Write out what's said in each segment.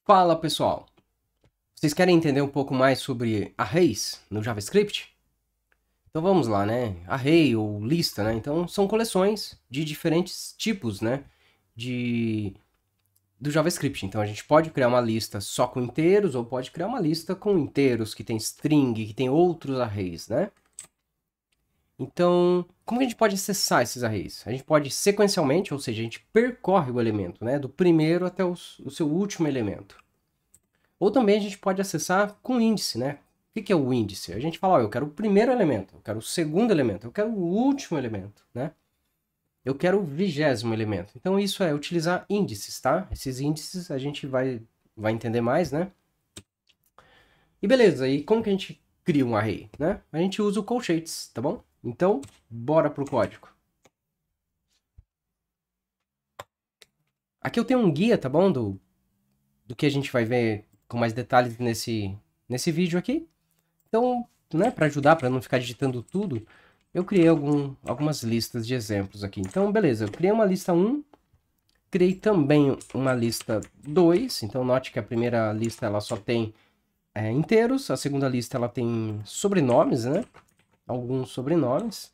Fala pessoal, vocês querem entender um pouco mais sobre arrays no JavaScript? Então vamos lá, né? Array ou lista, né? Então são coleções de diferentes tipos, né? De do JavaScript. Então a gente pode criar uma lista só com inteiros ou pode criar uma lista com inteiros que tem string, que tem outros arrays, né? Então, como que a gente pode acessar esses arrays? A gente pode sequencialmente, ou seja, a gente percorre o elemento, né? Do primeiro até o seu último elemento. Ou também a gente pode acessar com índice, né? O que é o índice? A gente fala, ó, eu quero o primeiro elemento, eu quero o segundo elemento, eu quero o último elemento, né? Eu quero o 20º elemento. Então isso é utilizar índices, tá? Esses índices a gente vai entender mais, né? E beleza, e como que a gente cria um array, né? A gente usa o colchetes, tá bom? Então, bora pro código. Aqui eu tenho um guia, tá bom? Do que a gente vai ver com mais detalhes nesse vídeo aqui. Então, né, para ajudar, para não ficar digitando tudo, eu criei algumas listas de exemplos aqui. Então, beleza, eu criei uma lista 1, criei também uma lista 2. Então, note que a primeira lista ela só tem inteiros, a segunda lista ela tem sobrenomes, né? Alguns sobrenomes.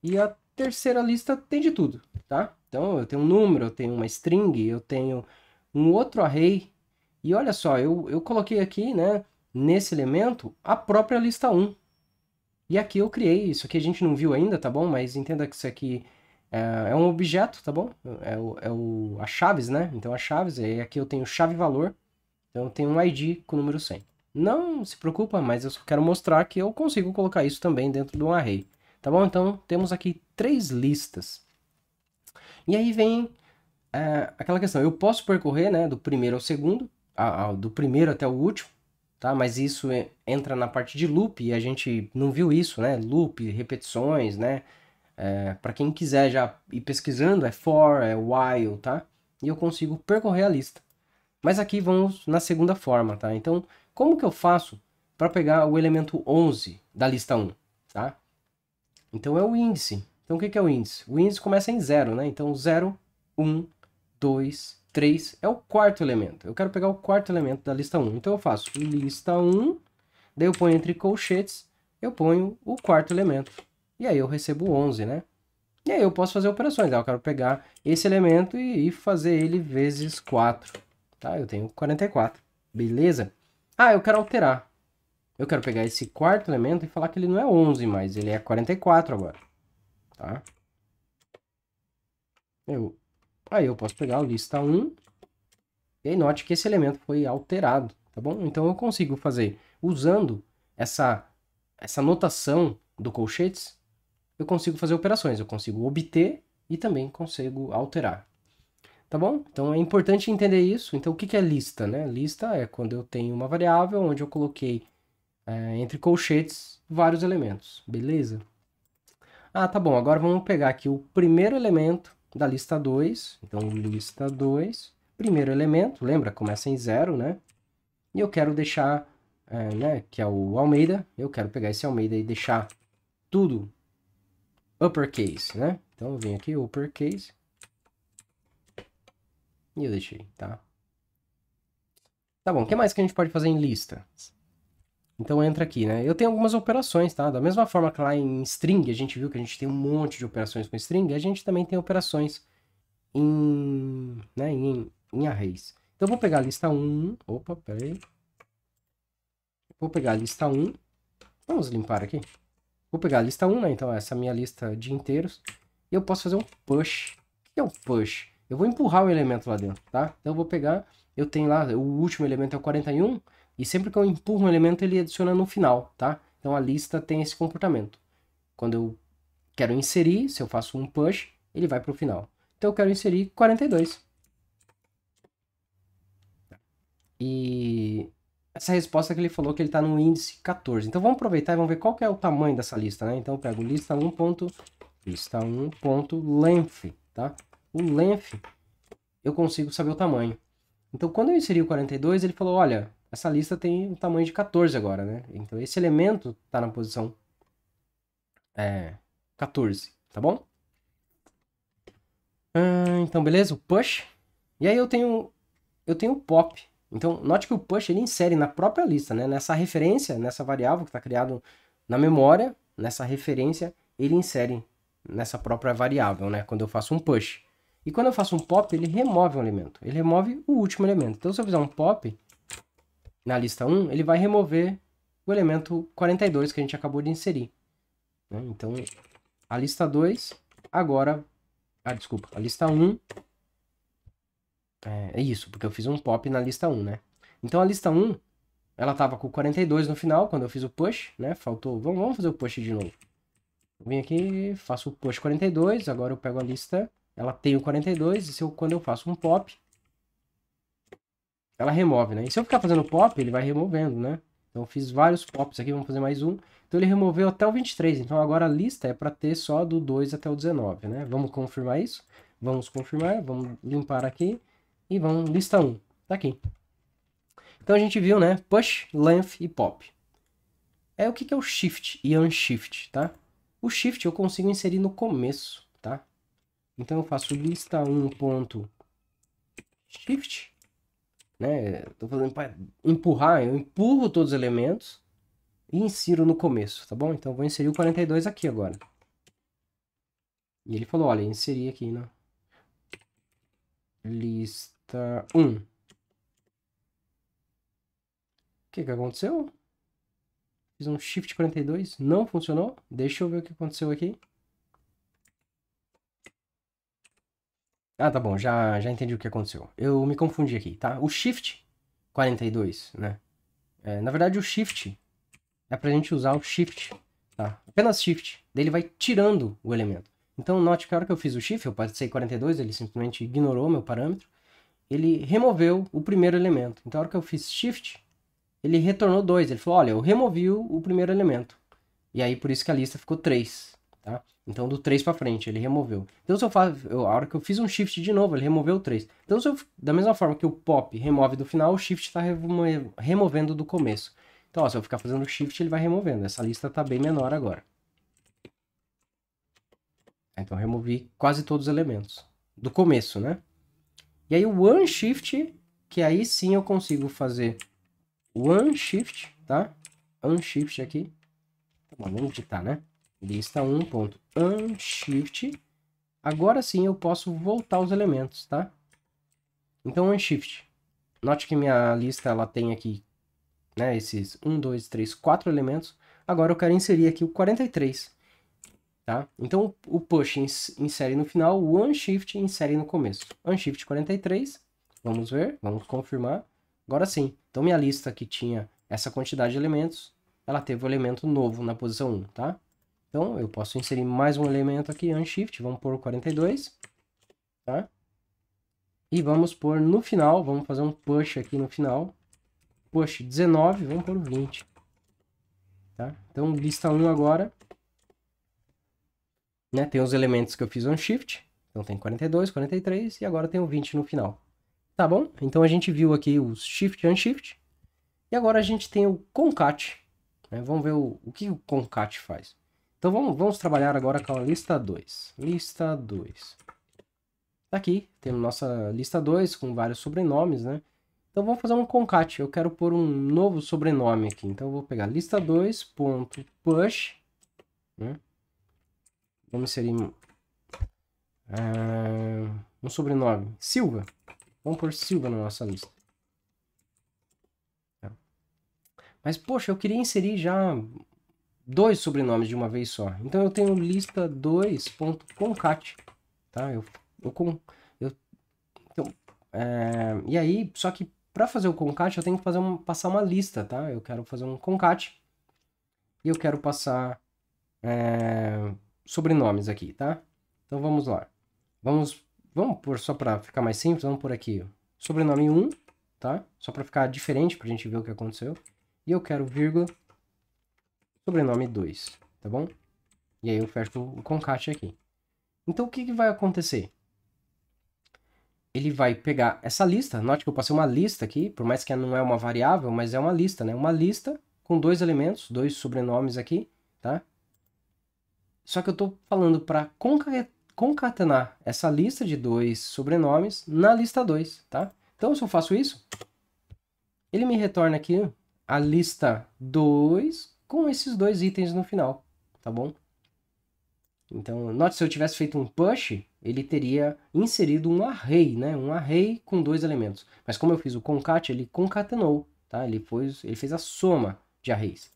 E a terceira lista tem de tudo, tá? Então, eu tenho um número, eu tenho uma string, eu tenho um outro array. E olha só, eu coloquei aqui, né, nesse elemento, a própria lista 1. E aqui eu criei, isso aqui a gente não viu ainda, tá bom? Mas entenda que isso aqui é um objeto, tá bom? A chaves, né? Então a chaves, e aqui eu tenho chave valor, então eu tenho um ID com o número 100. Não se preocupa, mas eu só quero mostrar que eu consigo colocar isso também dentro de um array. Tá bom? Então temos aqui 3 listas. E aí vem aquela questão, eu posso percorrer, né, do primeiro ao segundo, do primeiro até o último, tá? Mas isso entra na parte de loop e a gente não viu isso, né? Loop, repetições, né? Para quem quiser já ir pesquisando, é for, é while, tá? E eu consigo percorrer a lista. Mas aqui vamos na segunda forma, tá? Então, como que eu faço para pegar o elemento 11 da lista 1, tá? Então é o índice. Então o que é o índice? O índice começa em 0, né? Então 0, 1, 2, 3 é o quarto elemento. Eu quero pegar o quarto elemento da lista 1. Então eu faço lista 1, daí eu ponho entre colchetes, eu ponho o quarto elemento. E aí eu recebo 11, né? E aí eu posso fazer operações. Eu quero pegar esse elemento e fazer ele vezes 4. Tá? Eu tenho 44. Beleza? Ah, eu quero alterar. Eu quero pegar esse quarto elemento e falar que ele não é 11 mais, ele é 44 agora. Tá? Aí eu posso pegar a lista 1 e aí note que esse elemento foi alterado, tá bom? Então eu consigo fazer, usando essa notação do colchetes, eu consigo fazer operações, eu consigo obter e também consigo alterar. Tá bom? Então é importante entender isso. Então o que é lista, né? Lista é quando eu tenho uma variável onde eu coloquei entre colchetes vários elementos, beleza? Ah, tá bom. Agora vamos pegar aqui o primeiro elemento da lista 2. Então, lista 2, primeiro elemento, lembra? Começa em 0, né? E eu quero deixar, né, que é o Almeida. Eu quero pegar esse Almeida e deixar tudo uppercase, né? Então, eu venho aqui, uppercase. E eu deixei, tá? Tá bom, o que mais que a gente pode fazer em lista? Então entra aqui, né? Eu tenho algumas operações, tá? Da mesma forma que lá em string a gente viu que a gente tem um monte de operações com string, a gente também tem operações em arrays. Então, eu vou pegar a lista 1. Opa, peraí. Vou pegar a lista 1. Vamos limpar aqui. Vou pegar a lista 1, né? Então, essa é a minha lista de inteiros. E eu posso fazer um push. O que é um push? Eu vou empurrar o elemento lá dentro, tá? Então, eu vou pegar... Eu tenho lá... O último elemento é o 41. E sempre que eu empurro um elemento, ele adiciona no final, tá? Então, a lista tem esse comportamento. Quando eu quero inserir, se eu faço um push, ele vai para o final. Então, eu quero inserir 42. E essa resposta que ele falou que ele está no índice 14. Então vamos aproveitar e vamos ver qual que é o tamanho dessa lista, né? Então eu pego lista1.length, tá? O length eu consigo saber o tamanho. Então quando eu inseri o 42, ele falou, olha, essa lista tem o tamanho de 14 agora, né? Então esse elemento está na posição 14, tá bom? Então beleza, o push. E aí eu tenho o pop. Então, note que o push ele insere na própria lista, né? Nessa referência, nessa variável que está criado na memória, nessa referência, ele insere nessa própria variável, né? Quando eu faço um push. E quando eu faço um pop, ele remove um elemento. Ele remove o último elemento. Então, se eu fizer um pop na lista 1, ele vai remover o elemento 42 que a gente acabou de inserir, né? Então, a lista 2 agora... Ah, desculpa. A lista 1... É isso, porque eu fiz um pop na lista 1, né? Então, a lista 1, ela estava com 42 no final, quando eu fiz o push, né? Faltou... Vamos fazer o push de novo. Eu vim aqui, faço o push 42, agora eu pego a lista... Ela tem o 42, e quando eu faço um pop, ela remove, né? E se eu ficar fazendo pop, ele vai removendo, né? Então eu fiz vários pops aqui, vamos fazer mais um. Então ele removeu até o 23, então agora a lista é para ter só do 2 até o 19, né? Vamos confirmar isso? Vamos confirmar, vamos limpar aqui e vamos, lista 1, tá aqui. Então a gente viu, né? Push, length e pop. O que é o shift e unshift, tá? O shift eu consigo inserir no começo, tá? Então eu faço lista 1.shift, né? Tô fazendo para empurrar, eu empurro todos os elementos e insiro no começo, tá bom? Então eu vou inserir o 42 aqui agora. E ele falou, olha, inseri aqui na lista 1. O que aconteceu? Fiz um shift 42, não funcionou. Deixa eu ver o que aconteceu aqui. Ah, tá bom, já entendi o que aconteceu. Eu me confundi aqui, tá? O shift 42, né? Na verdade, o shift é pra gente usar o shift, tá? Apenas shift. Daí ele vai tirando o elemento. Então, note que a hora que eu fiz o shift, eu passei 42, ele simplesmente ignorou meu parâmetro. Ele removeu o primeiro elemento. Então, a hora que eu fiz shift, ele retornou 2. Ele falou, olha, eu removi o primeiro elemento. E aí, por isso que a lista ficou 3, tá? Então, do 3 para frente, ele removeu. Então, se eu faço, a hora que eu fiz um shift de novo, ele removeu o 3. Então, da mesma forma que o pop remove do final, o shift está removendo do começo. Então, ó, se eu ficar fazendo shift, ele vai removendo. Essa lista está bem menor agora. Então, eu removi quase todos os elementos do começo, né? E aí, o unshift, que aí sim eu consigo fazer o unshift, tá? Unshift aqui. Tá bom, vamos digitar, né? Lista 1.unshift. Agora sim eu posso voltar os elementos, tá? Então, unshift. Note que minha lista ela tem aqui, né, esses 1, 2, 3, 4 elementos. Agora eu quero inserir aqui o 43, tá? Então, o push insere no final, o unshift insere no começo. Unshift 43, vamos ver, vamos confirmar. Agora sim. Então, minha lista que tinha essa quantidade de elementos, ela teve um elemento novo na posição 1, tá? Então, eu posso inserir mais um elemento aqui, unshift, vamos pôr o 42, tá? E vamos pôr no final, vamos fazer um push aqui no final. Push 19, vamos pôr o 20. Tá? Então, lista 1 agora. Né? Tem os elementos que eu fiz unshift. Então, tem 42, 43 e agora tem o 20 no final. Tá bom? Então, a gente viu aqui o shift e unshift. E agora a gente tem o concat. Né? Vamos ver o que o concat faz. Então, vamos trabalhar agora com a lista 2. Lista 2. Tá aqui, temos nossa lista 2 com vários sobrenomes, né? Então, vamos fazer um concat. Eu quero pôr um novo sobrenome aqui. Então, eu vou pegar lista 2.push, né? Vamos inserir um sobrenome. Silva. Vamos pôr Silva na nossa lista. Tá. Mas, poxa, eu queria inserir já 2 sobrenomes de uma vez só. Então, eu tenho lista 2.concat. Tá? Então, e aí, só que para fazer o concat, eu tenho que passar uma lista, tá? Eu quero fazer um concat e eu quero passar sobrenomes aqui, tá? Então vamos lá. Vamos pôr, só para ficar mais simples, vamos por aqui, ó, sobrenome 1, tá? Só para ficar diferente, pra gente ver o que aconteceu. E eu quero vírgula, sobrenome 2, tá bom? E aí eu fecho o concat aqui. Então o que vai acontecer? Ele vai pegar essa lista, note que eu passei uma lista aqui, por mais que não é uma variável, mas é uma lista, né? Uma lista com 2 elementos, 2 sobrenomes aqui, tá? Só que eu estou falando para concatenar essa lista de 2 sobrenomes na lista 2, tá? Então, se eu faço isso, ele me retorna aqui a lista 2 com esses dois itens no final, tá bom? Então, note, se eu tivesse feito um push, ele teria inserido um array, né? Um array com dois elementos. Mas como eu fiz o concat, ele concatenou, tá? Ele fez a soma de arrays.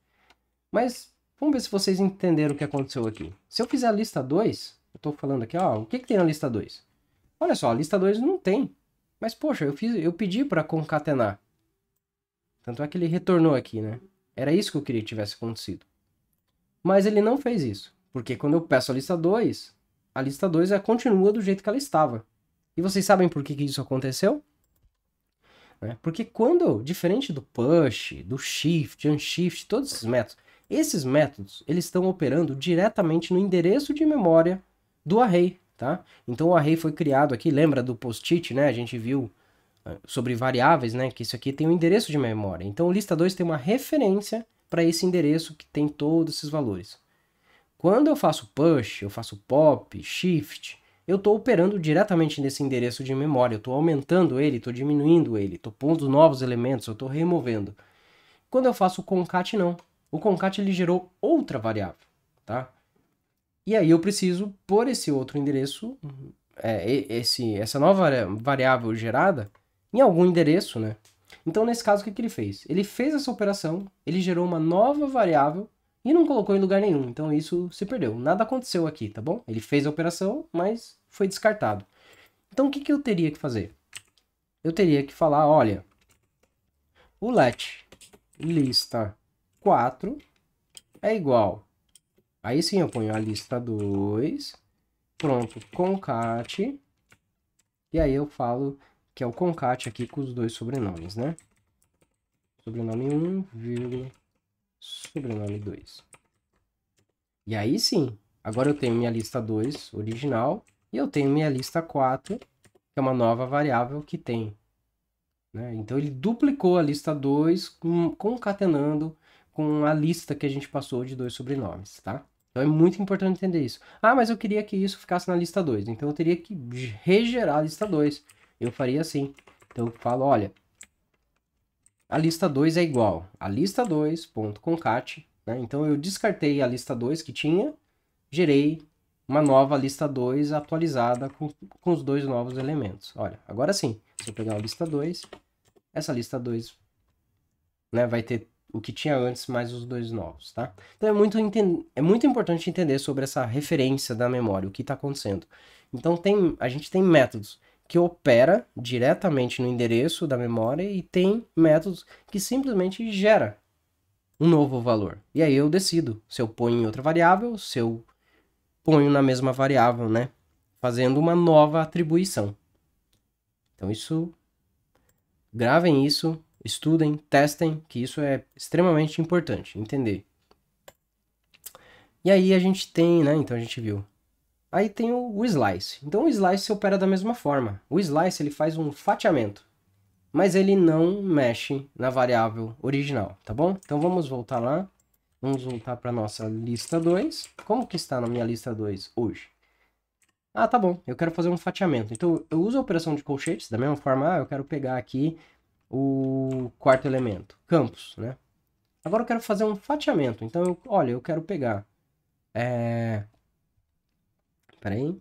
Mas vamos ver se vocês entenderam o que aconteceu aqui. Se eu fizer a lista 2, eu estou falando aqui, ó, o que tem na lista 2? Olha só, a lista 2 não tem. Mas, poxa, eu pedi para concatenar. Tanto é que ele retornou aqui, né? Era isso que eu queria que tivesse acontecido. Mas ele não fez isso. Porque quando eu peço a lista 2 continua do jeito que ela estava. E vocês sabem por que isso aconteceu? Porque quando, diferente do push, do shift, unshift, todos esses métodos, eles estão operando diretamente no endereço de memória do array, tá? Então o array foi criado aqui, lembra do post-it, né? A gente viu sobre variáveis, né? Que isso aqui tem um endereço de memória. Então o lista 2 tem uma referência para esse endereço que tem todos esses valores. Quando eu faço push, eu faço pop, shift, eu estou operando diretamente nesse endereço de memória. Eu estou aumentando ele, estou diminuindo ele, estou pondo novos elementos, eu estou removendo. Quando eu faço o concat, não. O concat ele gerou outra variável, tá? E aí eu preciso pôr esse outro endereço, essa nova variável gerada em algum endereço, né? Então, nesse caso, o que ele fez? Ele fez essa operação, ele gerou uma nova variável e não colocou em lugar nenhum. Então, isso se perdeu. Nada aconteceu aqui, tá bom? Ele fez a operação, mas foi descartado. Então, o que eu teria que fazer? Eu teria que falar, olha, o let lista 4 é igual. Aí sim eu ponho a lista 2, pronto, concat, e aí eu falo que é o concat aqui com os dois sobrenomes, né? Sobrenome 1, vírgula, sobrenome 2. E aí sim, agora eu tenho minha lista 2 original e eu tenho minha lista 4, que é uma nova variável que tem. Né? Então ele duplicou a lista 2, concatenando com a lista que a gente passou de dois sobrenomes, tá? Então é muito importante entender isso. Ah, mas eu queria que isso ficasse na lista 2, então eu teria que regerar a lista 2. Eu faria assim. Então eu falo, olha, a lista 2 é igual a lista 2.concat, né? Então eu descartei a lista 2 que tinha, gerei uma nova lista 2 atualizada com os dois novos elementos. Olha, agora sim, se eu pegar a lista 2, essa lista 2, né, vai ter o que tinha antes mais os dois novos, tá? Então é muito importante entender sobre essa referência da memória, o que está acontecendo. Então a gente tem métodos que opera diretamente no endereço da memória e tem métodos que simplesmente gera um novo valor. E aí eu decido se eu ponho em outra variável, se eu ponho na mesma variável, né? Fazendo uma nova atribuição. Então gravem isso, estudem, testem, que isso é extremamente importante, entender. E aí a gente tem, né? Então a gente viu. Aí tem o slice. Então o slice opera da mesma forma. O slice ele faz um fatiamento, mas ele não mexe na variável original, tá bom? Então vamos voltar lá. Vamos voltar para nossa lista 2. Como que está na minha lista 2 hoje? Ah, tá bom. Eu quero fazer um fatiamento. Então eu uso a operação de colchetes da mesma forma. Eu quero pegar aqui o quarto elemento, campos, né? Agora eu quero fazer um fatiamento. Então, olha, eu quero pegar... Peraí.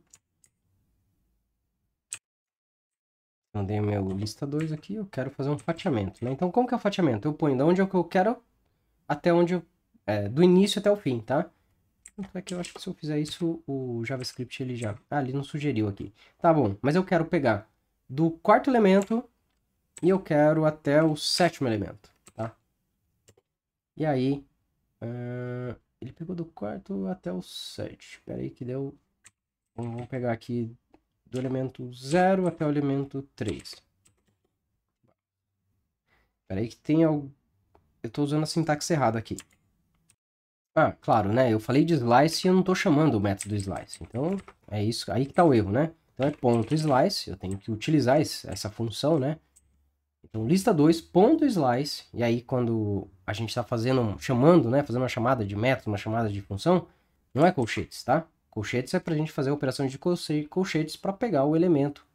Mandei meu lista 2 aqui, eu quero fazer um fatiamento, né? Então, como que é o fatiamento? Eu ponho de onde eu quero até onde do início até o fim, tá? Tanto é que eu acho que se eu fizer isso, o JavaScript ele já... Ah, ele não sugeriu aqui. Tá bom, mas eu quero pegar do quarto elemento e eu quero até o sétimo elemento, tá? E aí, ele pegou do quarto até o 7. Espera aí que deu... Vamos pegar aqui do elemento 0 até o elemento 3. Espera aí que tem algo... Eu estou usando a sintaxe errada aqui. Ah, claro, né? Eu falei de slice e eu não estou chamando o método slice. Então, é isso. Aí que está o erro, né? Então, é ponto slice. Eu tenho que utilizar essa função, né? Então, lista 2, ponto slice. E aí, quando a gente está chamando, né? Fazendo uma chamada de método, uma chamada de função, não é colchetes, tá? Colchetes é para a gente fazer a operação de colchetes para pegar o elemento.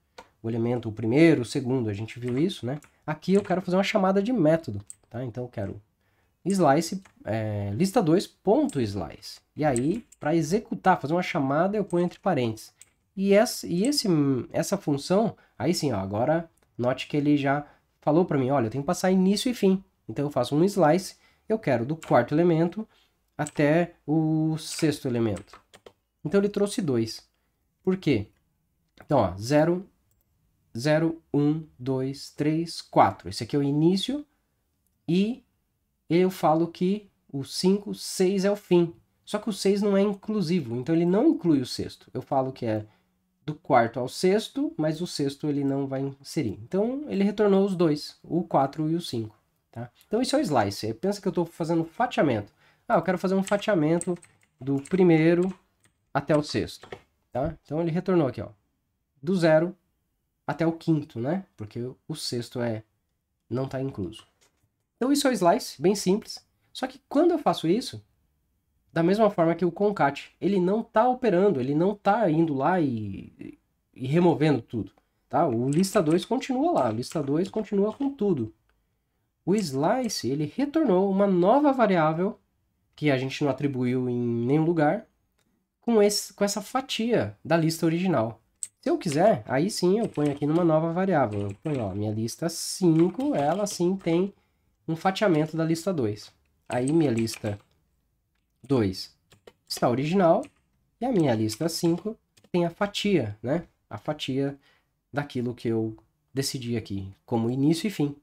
O elemento, o primeiro, o segundo, a gente viu isso, né? aqui eu quero fazer uma chamada de método, tá? Então eu quero slice, lista2.slice. E aí, para executar, fazer uma chamada, eu ponho entre parênteses. E essa função, aí sim, ó, agora note que ele já falou para mim, olha, eu tenho que passar início e fim. Então eu faço um slice, eu quero do quarto elemento até o sexto elemento. Então ele trouxe 2. Por quê? Então, ó, 0, 0, 1, 2, 3, 4. Esse aqui é o início e eu falo que o 5, 6 é o fim. Só que o 6 não é inclusivo, então ele não inclui o sexto. Eu falo que é do quarto ao sexto, mas o sexto ele não vai inserir. Então ele retornou os dois, o 4 e o 5. Tá? Então isso é o slice. Pensa que eu estou fazendo fatiamento. Eu quero fazer um fatiamento do primeiro até o sexto. Tá? Então ele retornou aqui, ó, do 0 até o quinto, né? Porque o sexto não está incluso. Então isso é o slice, bem simples. Só que quando eu faço isso, da mesma forma que o concat, ele não está operando, ele não está indo lá e removendo tudo. Tá? O lista2 continua lá, o lista2 continua com tudo. O slice, ele retornou uma nova variável que a gente não atribuiu em nenhum lugar, com essa fatia da lista original. Se eu quiser, aí sim eu ponho aqui numa nova variável. Eu ponho, ó, minha lista 5, ela sim tem um fatiamento da lista 2. Aí minha lista 2 está original e a minha lista 5 tem a fatia, né? A fatia daquilo que eu decidi aqui, como início e fim.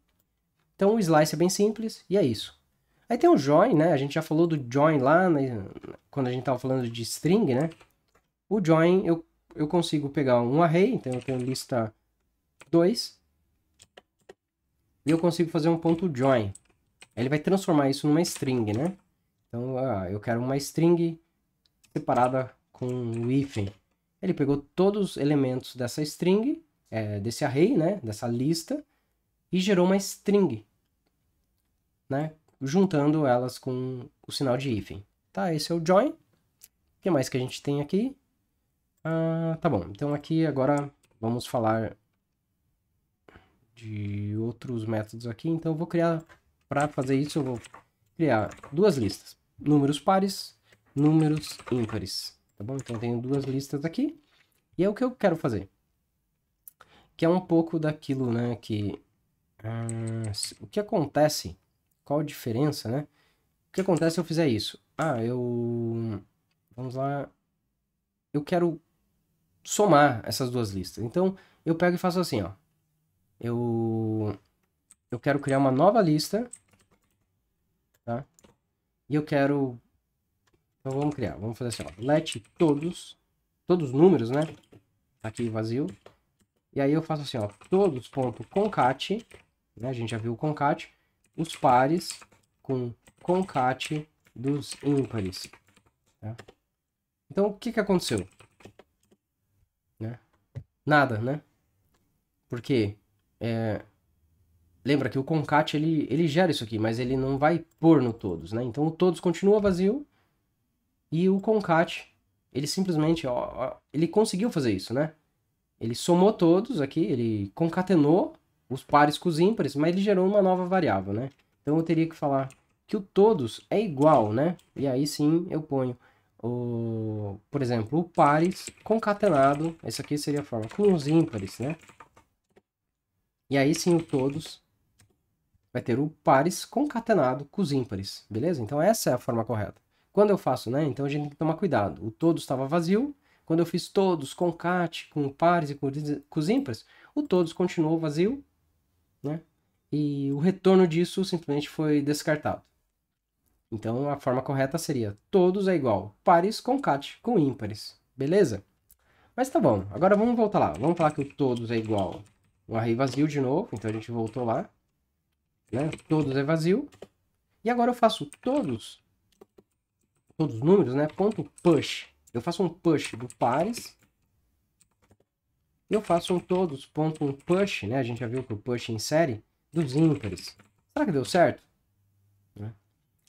Então o slice é bem simples e é isso. Aí tem o join, né? A gente já falou do join lá, né? Quando a gente estava falando de string, né? O join eu consigo pegar um array, então eu tenho lista 2 e eu consigo fazer um ponto join. Ele vai transformar isso numa string, né? Então, eu quero uma string separada com o hífen. Ele pegou todos os elementos dessa string, desse array, né? Dessa lista, e gerou uma string, né? Juntando elas com o sinal de hífen. Tá, esse é o join. O que mais que a gente tem aqui? Tá bom. Então aqui agora vamos falar de outros métodos aqui. Então eu vou criar, para fazer isso, eu vou criar duas listas. Números pares, números ímpares. Tá bom? Então eu tenho duas listas aqui. E é o que eu quero fazer. Que é um pouco daquilo, né, que... o que acontece... Qual a diferença, né? O que acontece se eu fizer isso? Vamos lá. Eu quero somar essas duas listas. Então, eu pego e faço assim, ó. Eu quero criar uma nova lista, tá? E eu quero... Então, vamos fazer assim, ó. Let todos os números, né? Tá aqui vazio. E aí eu faço assim, ó. Todos.concat, né? A gente já viu o concat. Os pares com concat dos ímpares. Tá? Então, o que aconteceu? Né? Nada, né? Porque lembra que o concat ele gera isso aqui, mas ele não vai pôr no todos, né? Então o todos continua vazio e o concat ele simplesmente ele conseguiu fazer isso, né? Ele somou todos aqui, ele concatenou os pares com os ímpares, mas ele gerou uma nova variável, né? Então eu teria que falar que o todos é igual, né? E aí sim eu ponho por exemplo, o pares concatenado, esse aqui seria a forma, com os ímpares, né? E aí sim o todos vai ter o pares concatenado com os ímpares, beleza? Então essa é a forma correta. Quando eu faço, né? Então a gente tem que tomar cuidado. O todos estava vazio. Quando eu fiz todos concat com pares e com os ímpares, o todos continuou vazio, né? E o retorno disso simplesmente foi descartado. Então a forma correta seria todos é igual pares concat com ímpares, beleza? Mas tá bom, agora vamos voltar lá. Vamos falar que o todos é igual um array vazio de novo, então a gente voltou lá, né? Todos é vazio. E agora eu faço todos os números, né? Ponto push. Eu faço um push do pares. E eu faço um todos ponto push, né? A gente já viu que o push insere dos ímpares. Será que deu certo?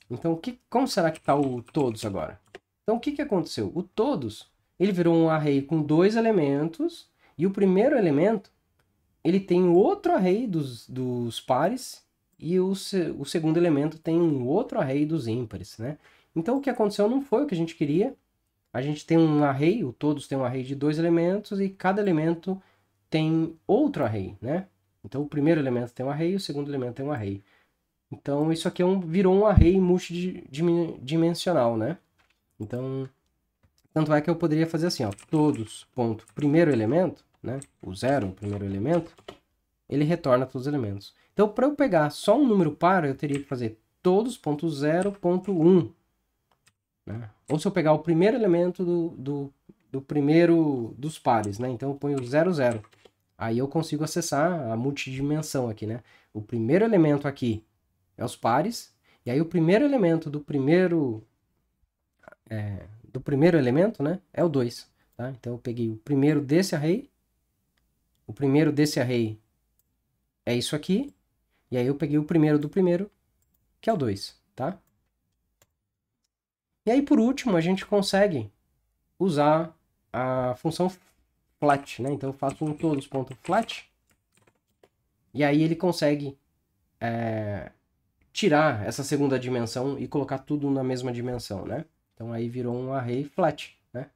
Então, como será que está o todos agora? Então, o que aconteceu? O todos, ele virou um array com 2 elementos, e o primeiro elemento ele tem outro array dos pares e o segundo elemento tem um outro array dos ímpares, né? Então o que aconteceu não foi o que a gente queria. A gente tem um array, o todos tem um array de 2 elementos e cada elemento tem outro array, né? Então o primeiro elemento tem um array, o segundo elemento tem um array. Então isso aqui virou um array multidimensional, né? Então, tanto é que eu poderia fazer assim, ó, todos, ponto, primeiro elemento, né? O zero, o primeiro elemento, ele retorna todos os elementos. Então, para eu pegar só um número par, eu teria que fazer todos, ponto 0, ponto 1. Né? Ou se eu pegar o primeiro elemento do primeiro dos pares, né? Então eu ponho 0, 0. Aí eu consigo acessar a multidimensão aqui, né? O primeiro elemento aqui é os pares, e aí o primeiro elemento do primeiro elemento, né, é o 2. Tá? Então eu peguei o primeiro desse array, o primeiro desse array é isso aqui, e aí eu peguei o primeiro do primeiro, que é o 2, tá? E aí por último a gente consegue usar a função flat, né? Então eu faço um todos.flat, e aí ele consegue tirar essa segunda dimensão e colocar tudo na mesma dimensão, né? Então aí virou um array flat, né?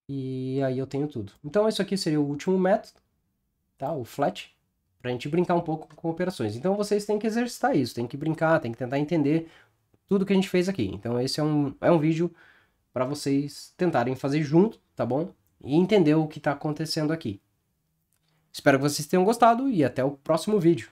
E aí eu tenho tudo. Então isso aqui seria o último método, tá? O flat, para a gente brincar um pouco com operações. Então vocês têm que exercitar isso, têm que brincar, têm que tentar entender tudo que a gente fez aqui. Então esse é um vídeo para vocês tentarem fazer junto, tá bom? E entender o que está acontecendo aqui. Espero que vocês tenham gostado e até o próximo vídeo.